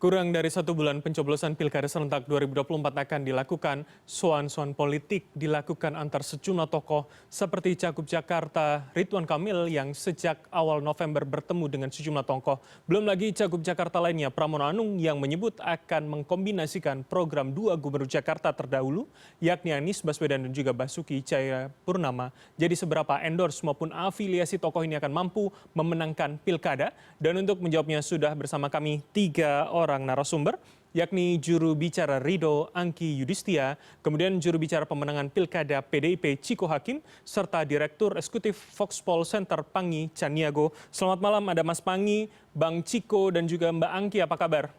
Kurang dari 1 bulan pencoblosan Pilkada serentak 2024 akan dilakukan, soan-soan politik dilakukan antar sejumlah tokoh seperti Cagup Jakarta Ridwan Kamil yang sejak awal November bertemu dengan sejumlah tokoh. Belum lagi Cagup Jakarta lainnya Pramono Anung yang menyebut akan mengkombinasikan program 2 Gubernur Jakarta terdahulu, yakni Anies Baswedan dan juga Basuki Cahayapurnama. Jadi seberapa endorse maupun afiliasi tokoh ini akan mampu memenangkan Pilkada? Dan untuk menjawabnya sudah bersama kami 3 orang narasumber, yakni juru bicara Rido Angki Yudhistia, kemudian juru bicara pemenangan Pilkada PDIP Ciko Hakim, serta Direktur Eksekutif Foxpol Center Pangi Caniago. Selamat malam, ada Mas Pangi, Bang Ciko, dan juga Mbak Angki, apa kabar?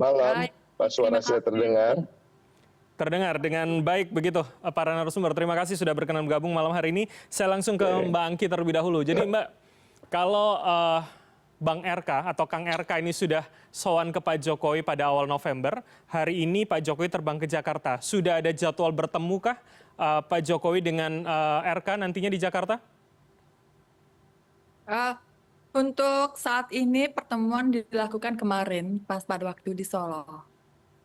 Malam, Pak, suara saya terdengar. Terdengar dengan baik begitu para narasumber. Terima kasih sudah berkenan bergabung malam hari ini. Saya langsung ke Mbak Angki terlebih dahulu. Jadi Mbak, kalau Bang RK atau Kang RK ini sudah sowan ke Pak Jokowi pada awal November, hari ini Pak Jokowi terbang ke Jakarta. Sudah ada jadwal bertemukah Pak Jokowi dengan RK nantinya di Jakarta? Untuk saat ini pertemuan dilakukan kemarin pas pada waktu di Solo.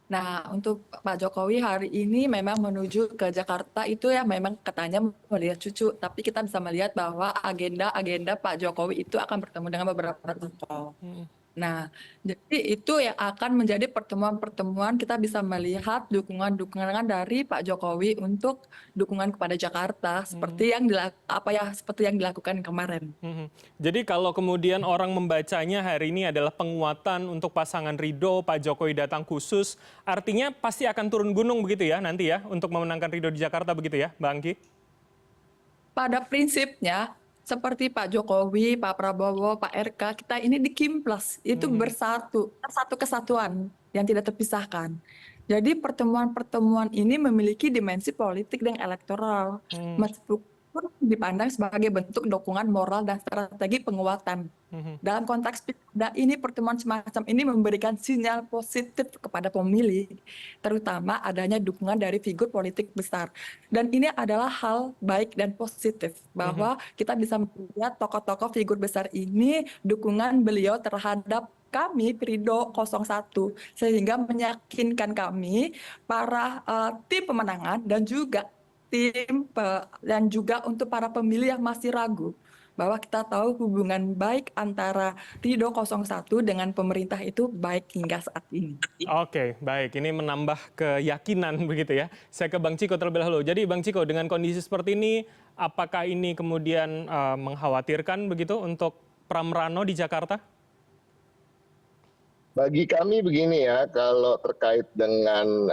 Nah, untuk Pak Jokowi hari ini memang menuju ke Jakarta itu ya memang katanya melihat cucu, tapi kita bisa melihat bahwa agenda Pak Jokowi itu akan bertemu dengan beberapa tokoh. Nah, jadi itu yang akan menjadi pertemuan-pertemuan kita bisa melihat dukungan-dukungan dari Pak Jokowi untuk dukungan kepada Jakarta seperti yang dilakukan kemarin. Jadi kalau kemudian orang membacanya hari ini adalah penguatan untuk pasangan Ridho, Pak Jokowi datang khusus, artinya pasti akan turun gunung begitu ya nanti ya untuk memenangkan Ridho di Jakarta begitu ya, Mbak Angki? Pada prinsipnya seperti Pak Jokowi, Pak Prabowo, Pak RK, kita ini di Kimplas itu bersatu, satu kesatuan yang tidak terpisahkan. Jadi pertemuan-pertemuan ini memiliki dimensi politik dan elektoral, meskipun dipandang sebagai bentuk dukungan moral dan strategi penguatan. Dalam konteks pilkada ini, pertemuan semacam ini memberikan sinyal positif kepada pemilih, terutama adanya dukungan dari figur politik besar. Dan ini adalah hal baik dan positif, bahwa kita bisa melihat tokoh-tokoh figur besar ini, dukungan beliau terhadap kami Ridho 01, sehingga meyakinkan kami, para tim pemenangan dan juga untuk para pemilih yang masih ragu, bahwa kita tahu hubungan baik antara Ridho 01 dengan pemerintah itu baik hingga saat ini. Oke, baik. Ini menambah keyakinan begitu ya. Saya ke Bang Ciko terlebih dahulu. Jadi Bang Ciko, dengan kondisi seperti ini, apakah ini kemudian mengkhawatirkan begitu untuk Pramrano di Jakarta? Bagi kami begini ya, kalau terkait dengan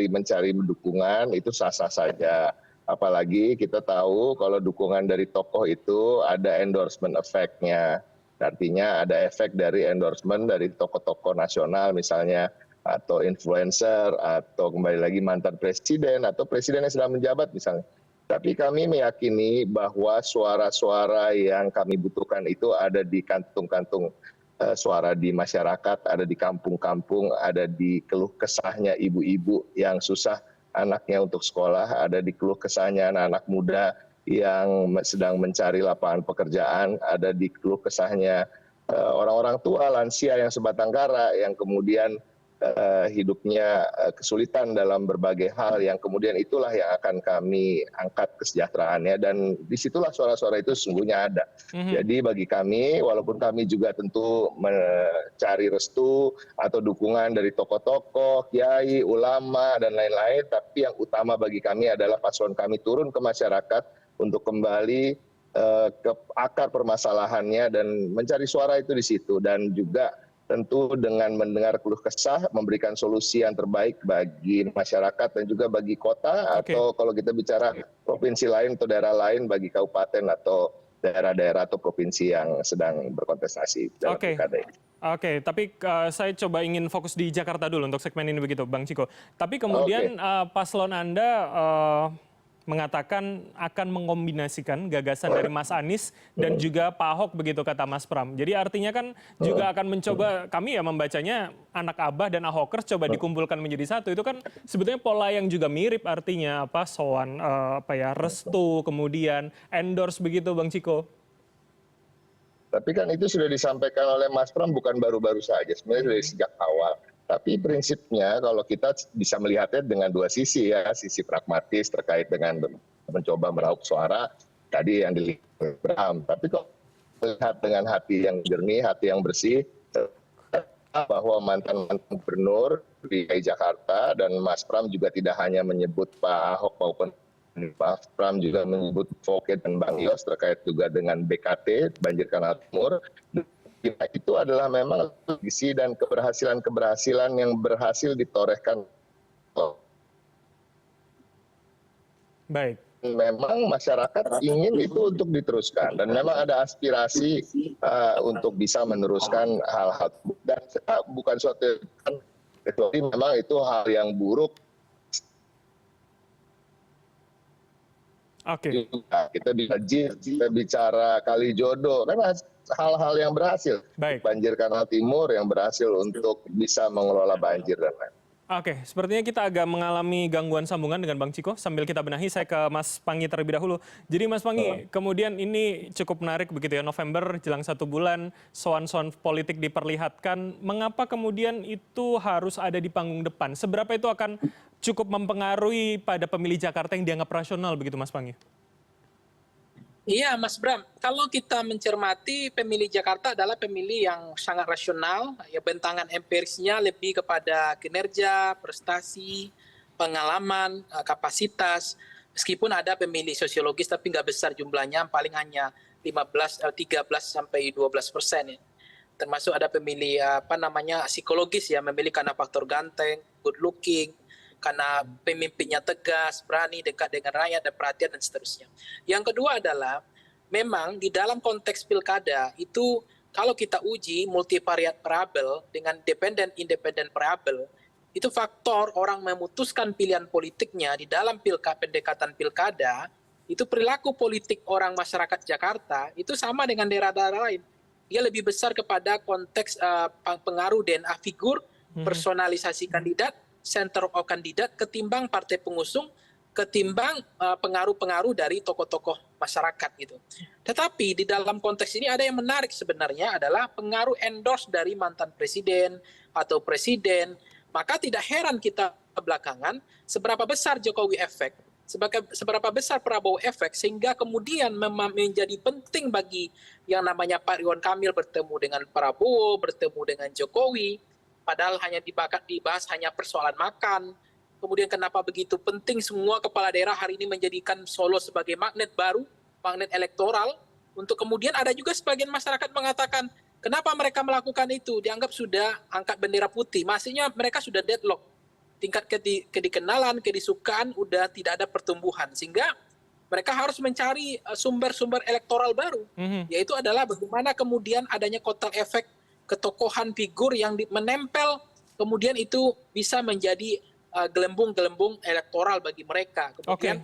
mencari dukungan itu sah-sah saja. Apalagi kita tahu kalau dukungan dari tokoh itu ada endorsement effect-nya. Artinya ada efek dari endorsement dari tokoh-tokoh nasional misalnya, atau influencer, atau kembali lagi mantan presiden, atau presiden yang sedang menjabat misalnya. Tapi kami meyakini bahwa suara-suara yang kami butuhkan itu ada di kantung-kantung suara di masyarakat, ada di kampung-kampung, ada di keluh kesahnya ibu-ibu yang susah anaknya untuk sekolah, ada di keluh kesahnya anak-anak muda yang sedang mencari lapangan pekerjaan, ada di keluh kesahnya orang-orang tua lansia yang sebatang kara yang kemudian hidupnya kesulitan dalam berbagai hal, yang kemudian itulah yang akan kami angkat kesejahteraannya, dan disitulah suara-suara itu sesungguhnya ada. Jadi bagi kami, walaupun kami juga tentu mencari restu atau dukungan dari tokoh-tokoh, kiai, ulama, dan lain-lain, tapi yang utama bagi kami adalah paslon kami turun ke masyarakat untuk kembali ke akar permasalahannya dan mencari suara itu di situ, dan juga tentu dengan mendengar keluh kesah, memberikan solusi yang terbaik bagi masyarakat dan juga bagi kota, atau kalau kita bicara provinsi lain atau daerah lain, bagi kabupaten atau daerah-daerah atau provinsi yang sedang berkontestasi dalam pilkada ini. Oke, tapi saya coba ingin fokus di Jakarta dulu untuk segmen ini begitu, Bang Ciko. Tapi kemudian paslon Anda mengatakan akan mengombinasikan gagasan dari Mas Anies dan juga Pak Ahok begitu kata Mas Pram. Jadi artinya kan juga akan mencoba, kami ya membacanya anak Abah dan Ahokers coba dikumpulkan menjadi satu. Itu kan sebetulnya pola yang juga mirip, artinya restu kemudian endorse begitu Bang Ciko. Tapi kan itu sudah disampaikan oleh Mas Pram bukan baru-baru saja, sebenarnya dari sejak awal. Tapi prinsipnya kalau kita bisa melihatnya dengan dua sisi ya, sisi pragmatis terkait dengan mencoba meraup suara tadi yang dilihat Bram. Tapi kok melihat dengan hati yang jernih, hati yang bersih, bahwa mantan gubernur di DKI Jakarta dan Mas Pram juga tidak hanya menyebut Pak Ahok maupun Mas Pram juga menyebut Foke dan Bang Yos terkait juga dengan BKT Banjir Kanal Timur. Itu adalah memang visi dan keberhasilan yang berhasil ditorehkan. Baik. Memang masyarakat ingin itu untuk diteruskan dan memang ada aspirasi untuk bisa meneruskan hal-hal dan bukan suatu kecuali memang itu hal yang buruk. Oke. Kita bicara Kalijodo, karena hal-hal yang berhasil. Baik. Banjir Kanal Timur yang berhasil untuk bisa mengelola banjir dan lain. Oke, sepertinya kita agak mengalami gangguan sambungan dengan Bang Ciko. Sambil kita benahi, saya ke Mas Panggi terlebih dahulu. Jadi Mas Panggi, kemudian ini cukup menarik begitu ya, November jelang 1 bulan, soan-soan politik diperlihatkan. Mengapa kemudian itu harus ada di panggung depan? Seberapa itu akan cukup mempengaruhi pada pemilih Jakarta yang dianggap rasional begitu Mas Panggi? Iya Mas Bram, kalau kita mencermati pemilih Jakarta adalah pemilih yang sangat rasional, ya bentangan empirisnya lebih kepada kinerja, prestasi, pengalaman, kapasitas. Meskipun ada pemilih sosiologis tapi nggak besar jumlahnya, paling hanya 13 sampai 12%. Ya. Termasuk ada pemilih psikologis ya, memilih karena faktor ganteng, good looking, karena pemimpinnya tegas, berani, dekat dengan rakyat, dan perhatian, dan seterusnya. Yang kedua adalah, memang di dalam konteks pilkada, itu kalau kita uji multivariat variabel dengan independen variabel, itu faktor orang memutuskan pilihan politiknya di dalam pendekatan pilkada, itu perilaku politik orang masyarakat Jakarta, itu sama dengan daerah-daerah lain. Dia lebih besar kepada konteks pengaruh DNA figur, personalisasi kandidat, center of kandidat ketimbang partai pengusung, ketimbang pengaruh-pengaruh dari tokoh-tokoh masyarakat gitu. Tetapi di dalam konteks ini ada yang menarik sebenarnya adalah pengaruh endorse dari mantan presiden atau presiden. Maka tidak heran kita belakangan seberapa besar Jokowi efek, seberapa besar Prabowo efek, sehingga kemudian menjadi penting bagi yang namanya Pak Ridwan Kamil bertemu dengan Prabowo, bertemu dengan Jokowi. Padahal hanya dibahas hanya persoalan makan. Kemudian kenapa begitu penting semua kepala daerah hari ini menjadikan Solo sebagai magnet baru, magnet elektoral. Untuk kemudian ada juga sebagian masyarakat mengatakan, kenapa mereka melakukan itu? Dianggap sudah angkat bendera putih. Maksudnya mereka sudah deadlock. Tingkat kedikenalan, kedisukaan, udah tidak ada pertumbuhan. Sehingga mereka harus mencari sumber-sumber elektoral baru. Yaitu adalah bagaimana kemudian adanya kotel efek ketokohan figur yang menempel, kemudian itu bisa menjadi gelembung-gelembung elektoral bagi mereka. Kemudian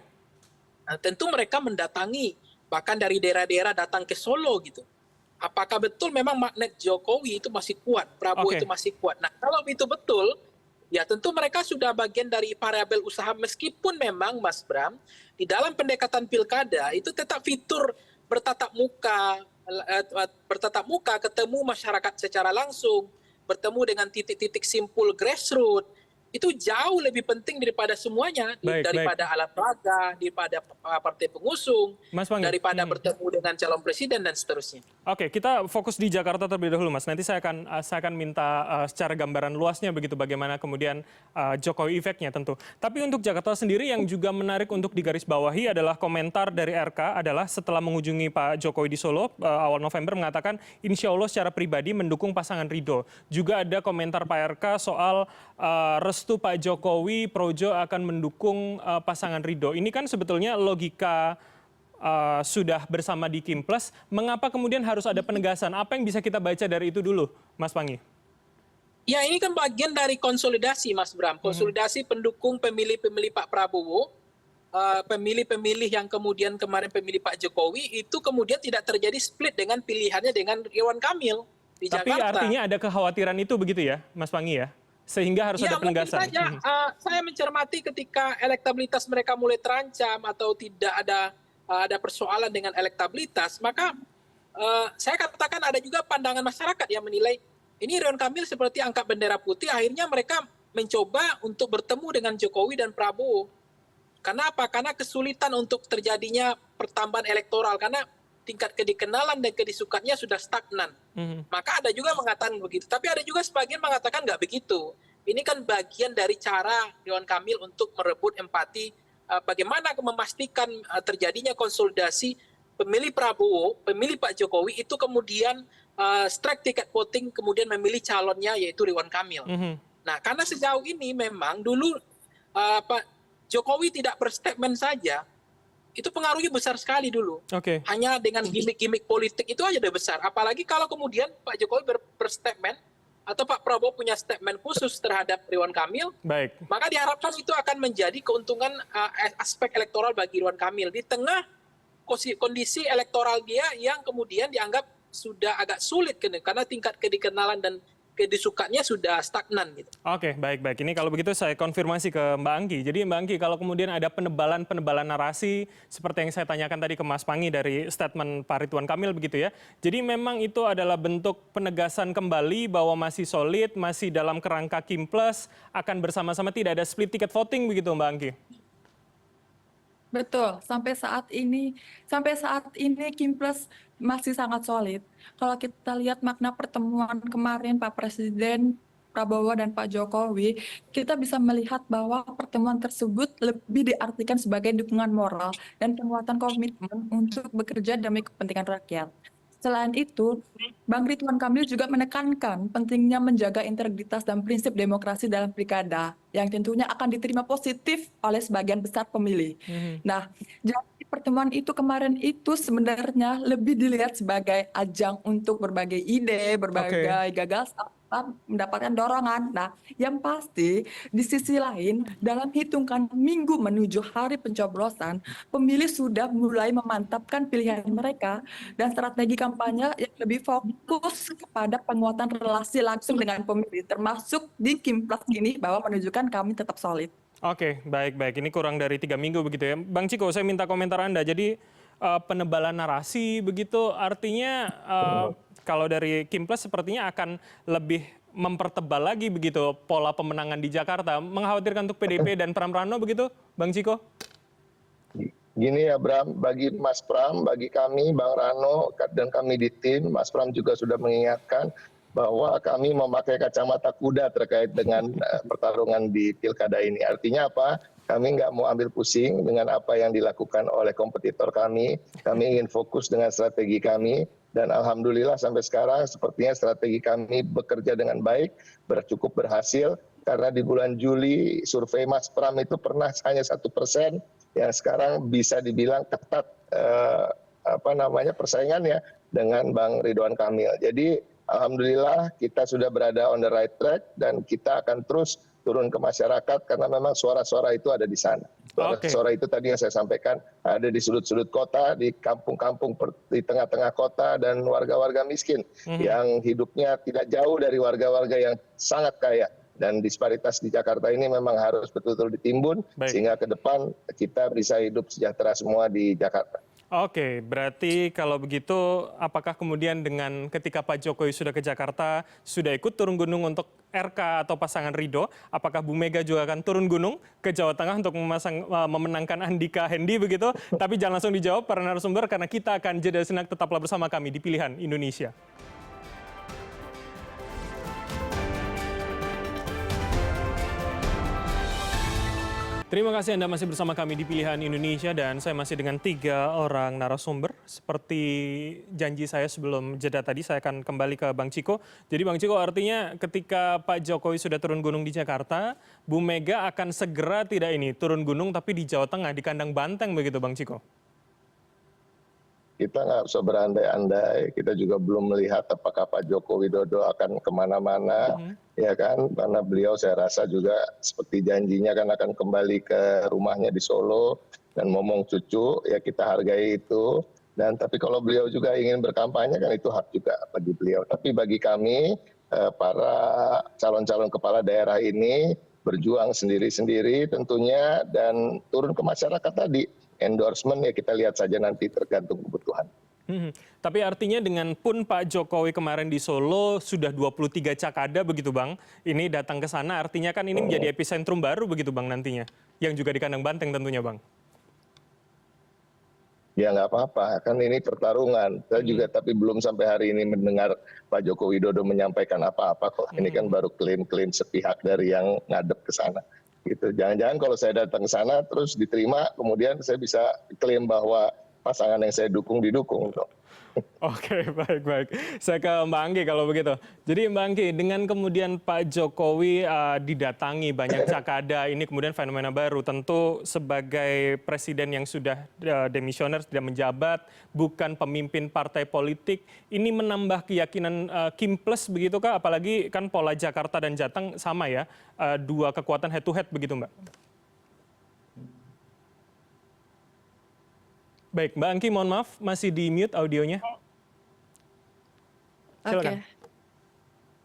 tentu mereka mendatangi, bahkan dari daerah-daerah datang ke Solo gitu. Apakah betul memang magnet Jokowi itu masih kuat, Prabowo itu masih kuat? Nah kalau itu betul, ya tentu mereka sudah bagian dari variabel usaha, meskipun memang Mas Bram, di dalam pendekatan pilkada itu tetap fitur bertatap muka, ketemu masyarakat secara langsung, bertemu dengan titik-titik simpul grassroots, itu jauh lebih penting daripada semuanya, daripada alat peraga, daripada partai pengusung, daripada bertemu dengan calon presiden dan seterusnya. Oke, kita fokus di Jakarta terlebih dahulu, Mas. Nanti saya akan minta secara gambaran luasnya begitu bagaimana kemudian Jokowi efeknya tentu. Tapi untuk Jakarta sendiri yang juga menarik untuk digarisbawahi adalah komentar dari RK adalah setelah mengunjungi Pak Jokowi di Solo awal November mengatakan insya Allah secara pribadi mendukung pasangan Ridho. Juga ada komentar Pak RK soal restu Pak Jokowi Projo akan mendukung pasangan Ridho. Ini kan sebetulnya logika sudah bersama di Kim Plus, mengapa kemudian harus ada penegasan? Apa yang bisa kita baca dari itu dulu, Mas Panggi? Ya ini kan bagian dari konsolidasi Mas Bram, konsolidasi pendukung pemilih-pemilih Pak Prabowo, pemilih-pemilih yang kemudian kemarin pemilih Pak Jokowi, itu kemudian tidak terjadi split dengan pilihannya dengan Ridwan Kamil di Jakarta. Tapi artinya ada kekhawatiran itu begitu ya, Mas Panggi ya? Sehingga harus ada penegasan. Saja, saya mencermati ketika elektabilitas mereka mulai terancam atau tidak ada persoalan dengan elektabilitas, maka saya katakan ada juga pandangan masyarakat yang menilai ini Ridwan Kamil seperti angkat bendera putih, akhirnya mereka mencoba untuk bertemu dengan Jokowi dan Prabowo. Karena apa? Karena kesulitan untuk terjadinya pertambahan elektoral, karena tingkat kedikenalan dan kedisukannya sudah stagnan. Maka ada juga mengatakan begitu. Tapi ada juga sebagian mengatakan nggak begitu. Ini kan bagian dari cara Ridwan Kamil untuk merebut empati, bagaimana memastikan terjadinya konsolidasi pemilih Prabowo, pemilih Pak Jokowi itu kemudian strike ticket voting, kemudian memilih calonnya yaitu Ridwan Kamil. Nah, karena sejauh ini memang dulu Pak Jokowi tidak berstatement saja, itu pengaruhnya besar sekali dulu. Hanya dengan gimmick-gimmick politik itu aja udah besar. Apalagi kalau kemudian Pak Jokowi berstatement atau Pak Prabowo punya statement khusus terhadap Ridwan Kamil, maka diharapkan itu akan menjadi keuntungan aspek elektoral bagi Ridwan Kamil di tengah kondisi elektoral dia yang kemudian dianggap sudah agak sulit karena tingkat kedikenalan dan kedisukannya sudah stagnan gitu. Oke, baik. Ini kalau begitu saya konfirmasi ke Mbak Anggi. Jadi Mbak Anggi, kalau kemudian ada penebalan narasi seperti yang saya tanyakan tadi ke Mas Panggi dari statement Pak Ridwan Kamil begitu ya. Jadi memang itu adalah bentuk penegasan kembali bahwa masih solid, masih dalam kerangka Kim Plus, akan bersama-sama, tidak ada split ticket voting begitu Mbak Anggi? Betul, sampai saat ini Kim Plus masih sangat solid. Kalau kita lihat makna pertemuan kemarin Pak Presiden Prabowo dan Pak Jokowi, kita bisa melihat bahwa pertemuan tersebut lebih diartikan sebagai dukungan moral dan penguatan komitmen untuk bekerja demi kepentingan rakyat. Selain itu, Bang Ridwan Kamil juga menekankan pentingnya menjaga integritas dan prinsip demokrasi dalam pilkada yang tentunya akan diterima positif oleh sebagian besar pemilih. Nah, jadi pertemuan itu kemarin itu sebenarnya lebih dilihat sebagai ajang untuk berbagai ide, berbagai gagasan, mendapatkan dorongan. Nah, yang pasti di sisi lain dalam hitungan minggu menuju hari pencoblosan, pemilih sudah mulai memantapkan pilihan mereka dan strategi kampanye yang lebih fokus kepada penguatan relasi langsung dengan pemilih, termasuk di Kim Plus ini bahwa menunjukkan kami tetap solid. Oke, baik. Ini kurang dari 3 minggu begitu ya. Bang Ciko, saya minta komentar Anda. Jadi penebalan narasi begitu artinya kalau dari Kim Plus sepertinya akan lebih mempertebal lagi begitu pola pemenangan di Jakarta. Mengkhawatirkan untuk PDIP dan Pram Rano begitu, Bang Ciko? Gini ya Bram, bagi Mas Pram, bagi kami, Bang Rano, dan kami di tim, Mas Pram juga sudah mengingatkan bahwa kami memakai kacamata kuda terkait dengan pertarungan di pilkada ini. Artinya apa? Kami nggak mau ambil pusing dengan apa yang dilakukan oleh kompetitor kami. Kami ingin fokus dengan strategi kami. Dan alhamdulillah sampai sekarang sepertinya strategi kami bekerja dengan baik, cukup berhasil. Karena di bulan Juli survei Mas Pram itu pernah hanya 1%, yang sekarang bisa dibilang ketat persaingannya dengan Bang Ridwan Kamil. Jadi alhamdulillah kita sudah berada on the right track dan kita akan terus turun ke masyarakat karena memang suara-suara itu ada di sana. Suara itu tadi yang saya sampaikan ada di sudut-sudut kota, di kampung-kampung di tengah-tengah kota dan warga-warga miskin yang hidupnya tidak jauh dari warga-warga yang sangat kaya. Dan disparitas di Jakarta ini memang harus betul-betul ditimbun sehingga ke depan kita bisa hidup sejahtera semua di Jakarta. Oke, berarti kalau begitu apakah kemudian dengan ketika Pak Jokowi sudah ke Jakarta, sudah ikut turun gunung untuk RK atau pasangan Ridho, apakah Bu Mega juga akan turun gunung ke Jawa Tengah untuk memenangkan Andika Hendi begitu? Tapi jangan langsung dijawab para narasumber karena kita akan jeda sejenak, tetaplah bersama kami di Pilihan Indonesia. Terima kasih Anda masih bersama kami di Pilihan Indonesia dan saya masih dengan 3 orang narasumber. Seperti janji saya sebelum jeda tadi, saya akan kembali ke Bang Ciko. Jadi Bang Ciko, artinya ketika Pak Jokowi sudah turun gunung di Jakarta, Bu Mega akan segera tidak turun gunung tapi di Jawa Tengah, di kandang banteng begitu Bang Ciko? Kita nggak usah berandai-andai, kita juga belum melihat apakah Pak Joko Widodo akan kemana-mana, ya kan? Karena beliau saya rasa juga seperti janjinya kan akan kembali ke rumahnya di Solo dan ngomong cucu, ya kita hargai itu. Dan tapi kalau beliau juga ingin berkampanye kan itu hak juga bagi beliau. Tapi bagi kami, para calon-calon kepala daerah ini berjuang sendiri-sendiri tentunya dan turun ke masyarakat tadi. Endorsement ya kita lihat saja nanti tergantung kebutuhan. Tapi artinya dengan pun Pak Jokowi kemarin di Solo sudah 23 cakada begitu Bang, ini datang ke sana artinya kan ini menjadi epicentrum baru begitu Bang nantinya, yang juga di kandang banteng tentunya Bang. Ya nggak apa-apa, kan ini pertarungan. Saya juga tapi belum sampai hari ini mendengar Pak Joko Widodo menyampaikan apa-apa kok. Ini kan baru klaim-klaim sepihak dari yang ngadep ke sana. Gitu. Jangan-jangan kalau saya datang ke sana terus diterima, kemudian saya bisa klaim bahwa pasangan yang saya dukung didukung. Oke, baik. Saya ke Mbak Anggi kalau begitu. Jadi Mbak Anggi, dengan kemudian Pak Jokowi didatangi banyak cakada, ini kemudian fenomena baru. Tentu sebagai presiden yang sudah demisioner, tidak menjabat, bukan pemimpin partai politik, ini menambah keyakinan Kim Plus begitu kah? Apalagi kan pola Jakarta dan Jateng sama ya, dua kekuatan head to head begitu Mbak? Baik, Mbak Angki, mohon maaf, masih di mute audionya. Silakan. Oke.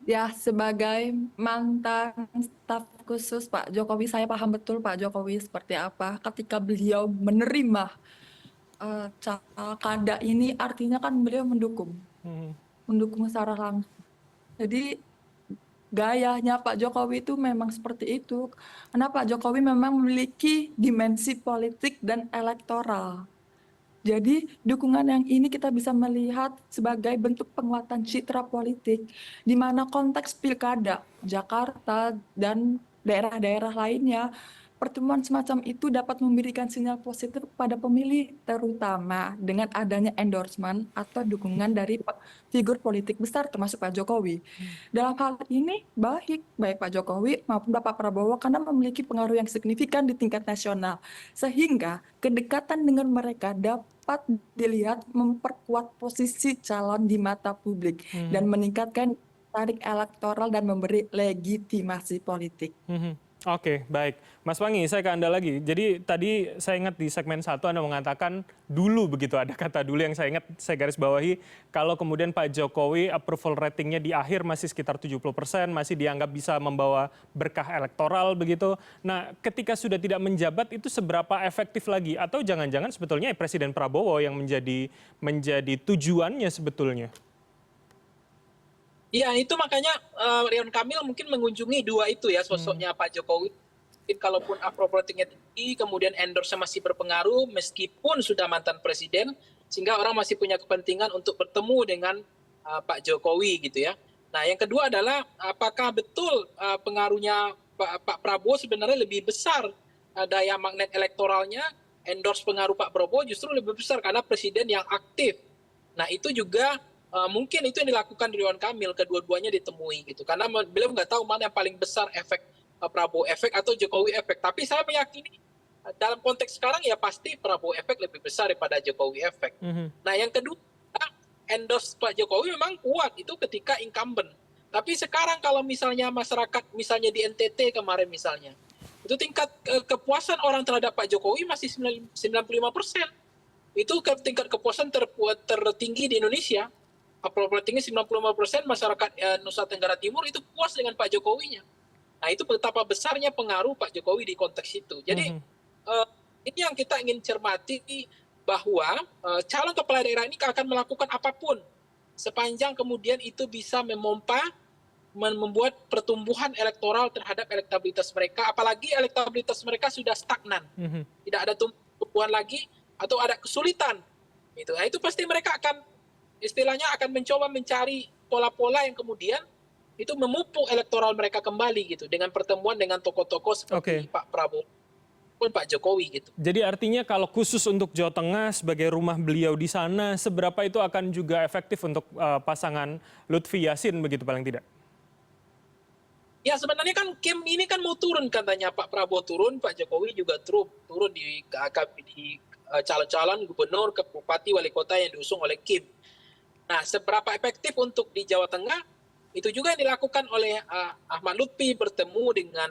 Ya, sebagai mantan staf khusus Pak Jokowi, saya paham betul Pak Jokowi seperti apa. Ketika beliau menerima cakada ini, artinya kan beliau mendukung secara langsung. Jadi gayanya Pak Jokowi itu memang seperti itu. Karena Pak Jokowi memang memiliki dimensi politik dan elektoral. Jadi dukungan yang ini kita bisa melihat sebagai bentuk penguatan citra politik di mana konteks pilkada Jakarta dan daerah-daerah lainnya, pertemuan semacam itu dapat memberikan sinyal positif pada pemilih, terutama dengan adanya endorsement atau dukungan dari figur politik besar termasuk Pak Jokowi. Dalam hal ini baik Pak Jokowi maupun Bapak Prabowo karena memiliki pengaruh yang signifikan di tingkat nasional, sehingga kedekatan dengan mereka dapat dilihat memperkuat posisi calon di mata publik dan meningkatkan tarik elektoral dan memberi legitimasi politik. Oke, baik. Mas Pangi, saya ke Anda lagi. Jadi tadi saya ingat di segmen 1 Anda mengatakan dulu begitu, ada kata dulu yang saya ingat, saya garis bawahi, kalau kemudian Pak Jokowi approval ratingnya di akhir masih sekitar 70%, masih dianggap bisa membawa berkah elektoral begitu. Nah, ketika sudah tidak menjabat itu seberapa efektif lagi? Atau jangan-jangan sebetulnya Presiden Prabowo yang menjadi tujuannya sebetulnya? Ya, itu makanya Ridwan Kamil mungkin mengunjungi dua itu ya, sosoknya Pak Jokowi. Mungkin kalaupun approval ratingnya tinggi, kemudian endorse masih berpengaruh, meskipun sudah mantan presiden, sehingga orang masih punya kepentingan untuk bertemu dengan Pak Jokowi gitu ya. Nah, yang kedua adalah apakah betul pengaruhnya Pak Prabowo sebenarnya lebih besar, daya magnet elektoralnya, endorse pengaruh Pak Prabowo justru lebih besar karena presiden yang aktif. Nah, itu juga mungkin itu yang dilakukan Ridwan Kamil, kedua-duanya ditemui gitu, karena beliau nggak tahu mana yang paling besar efek Prabowo efek atau Jokowi efek. Tapi saya meyakini dalam konteks sekarang ya pasti Prabowo efek lebih besar daripada Jokowi efek. Nah, yang kedua, endorse Pak Jokowi memang kuat itu ketika incumbent. Tapi sekarang kalau misalnya masyarakat, misalnya di NTT kemarin misalnya, itu tingkat kepuasan orang terhadap Pak Jokowi masih 95%. Itu tingkat kepuasan tertinggi di Indonesia. Approval ratingnya 95%, masyarakat Nusa Tenggara Timur itu puas dengan Pak Jokowinya. Nah, itu betapa besarnya pengaruh Pak Jokowi di konteks itu. Jadi ini yang kita ingin cermati, bahwa calon kepala daerah ini akan melakukan apapun sepanjang kemudian itu bisa membuat pertumbuhan elektoral terhadap elektabilitas mereka, apalagi elektabilitas mereka sudah stagnan, tidak ada tumbuhan lagi atau ada kesulitan. Nah, itu pasti mereka akan istilahnya akan mencoba mencari pola-pola yang kemudian itu memupuk elektoral mereka kembali gitu dengan pertemuan dengan tokoh-tokoh seperti Pak Prabowo pun Pak Jokowi gitu. Jadi artinya kalau khusus untuk Jawa Tengah sebagai rumah beliau di sana, seberapa itu akan juga efektif untuk pasangan Lutfi Yassin begitu paling tidak? Ya, sebenarnya kan Kim ini kan mau turun katanya, Pak Prabowo turun, Pak Jokowi juga turun di calon-calon gubernur, ke bupati, wali kota yang diusung oleh Kim. Nah, seberapa efektif untuk di Jawa Tengah, itu juga yang dilakukan oleh Ahmad Lutfi bertemu dengan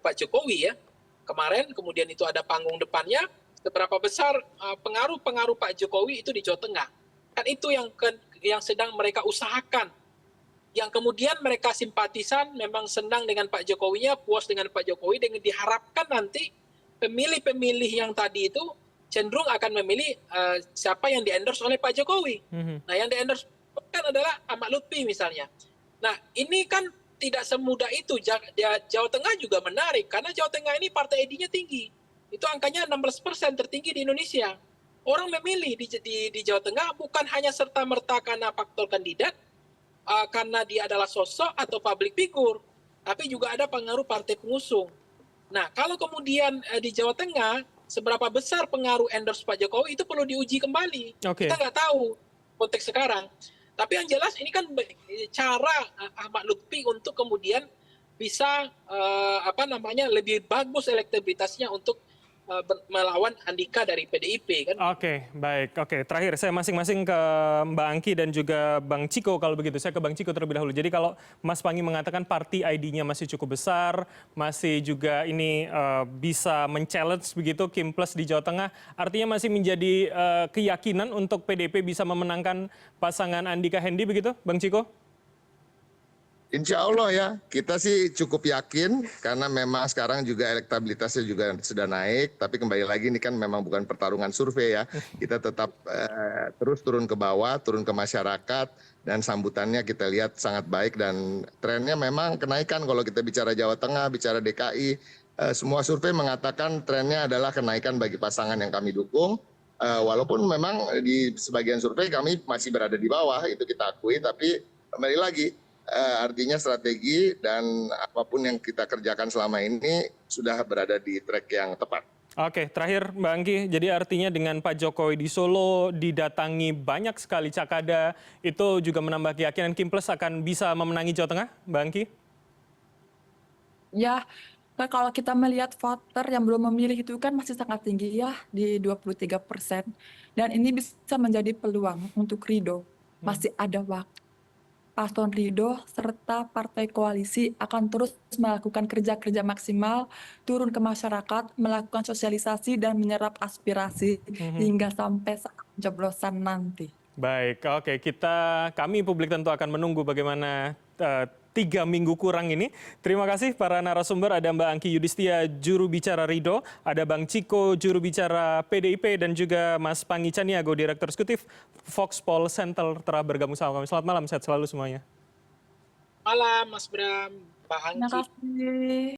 Pak Jokowi ya. Kemarin, kemudian itu ada panggung depannya, seberapa besar pengaruh Pak Jokowi itu di Jawa Tengah. Kan itu yang sedang mereka usahakan. Yang kemudian mereka simpatisan, memang senang dengan Pak Jokowinya, puas dengan Pak Jokowi, dengan diharapkan nanti pemilih-pemilih yang tadi itu cenderung akan memilih siapa yang di-endorse oleh Pak Jokowi. Nah, yang di-endorse kan adalah Ahmad Lutfi misalnya. Nah, ini kan tidak semudah itu. Jawa Tengah juga menarik, karena Jawa Tengah ini partai ID-nya tinggi. Itu angkanya 16% tertinggi di Indonesia. Orang memilih di Jawa Tengah bukan hanya serta-merta karena faktor kandidat, karena dia adalah sosok atau public figure, tapi juga ada pengaruh partai pengusung. Nah, kalau kemudian di Jawa Tengah, seberapa besar pengaruh endorse Pak Jokowi itu perlu diuji kembali. Oke. Kita nggak tahu konteks sekarang. Tapi yang jelas ini kan cara Ahmad Lutfi untuk kemudian bisa lebih bagus elektabilitasnya untuk melawan Andika dari PDIP kan. Oke, baik. Oke, terakhir saya masing-masing ke Mbak Angki dan juga Bang Ciko kalau begitu. Saya ke Bang Ciko terlebih dahulu. Jadi kalau Mas Panggi mengatakan party ID-nya masih cukup besar, masih juga ini bisa men-challenge begitu Kim Plus di Jawa Tengah, artinya masih menjadi keyakinan untuk PDIP bisa memenangkan pasangan Andika Hendy begitu, Bang Ciko? Insya Allah ya, kita sih cukup yakin karena memang sekarang juga elektabilitasnya juga sudah naik. Tapi kembali lagi ini kan memang bukan pertarungan survei ya. Kita tetap terus turun ke bawah, turun ke masyarakat, dan sambutannya kita lihat sangat baik dan trennya memang kenaikan. Kalau kita bicara Jawa Tengah, bicara DKI, semua survei mengatakan trennya adalah kenaikan bagi pasangan yang kami dukung. Walaupun memang di sebagian survei kami masih berada di bawah, itu kita akui. Tapi kembali lagi, artinya strategi dan apapun yang kita kerjakan selama ini sudah berada di track yang tepat. Oke, terakhir Mbak Angki, jadi artinya dengan Pak Jokowi di Solo didatangi banyak sekali cakada, itu juga menambah keyakinan Kim Plus akan bisa memenangi Jawa Tengah, Mbak Angki? Ya, kalau kita melihat voter yang belum memilih itu kan masih sangat tinggi ya, di 23%. Dan ini bisa menjadi peluang untuk Ridho. Masih ada waktu. Paslon Ridho serta partai koalisi akan terus melakukan kerja-kerja maksimal, turun ke masyarakat, melakukan sosialisasi dan menyerap aspirasi hingga sampai saat pencoblosan nanti. Baik, oke. Kami publik tentu akan menunggu bagaimana 3 minggu kurang ini. Terima kasih para narasumber. Ada Mbak Angki Yudhistia, juru bicara Ridho, ada Bang Ciko, juru bicara PDIP, dan juga Mas Panggi Caniago, Direktur Eksekutif Voxpol Center, telah bergabung sama kami. Selamat malam, sehat selalu semuanya. Malam Mas Bram, Pak Terima Angki. kasih.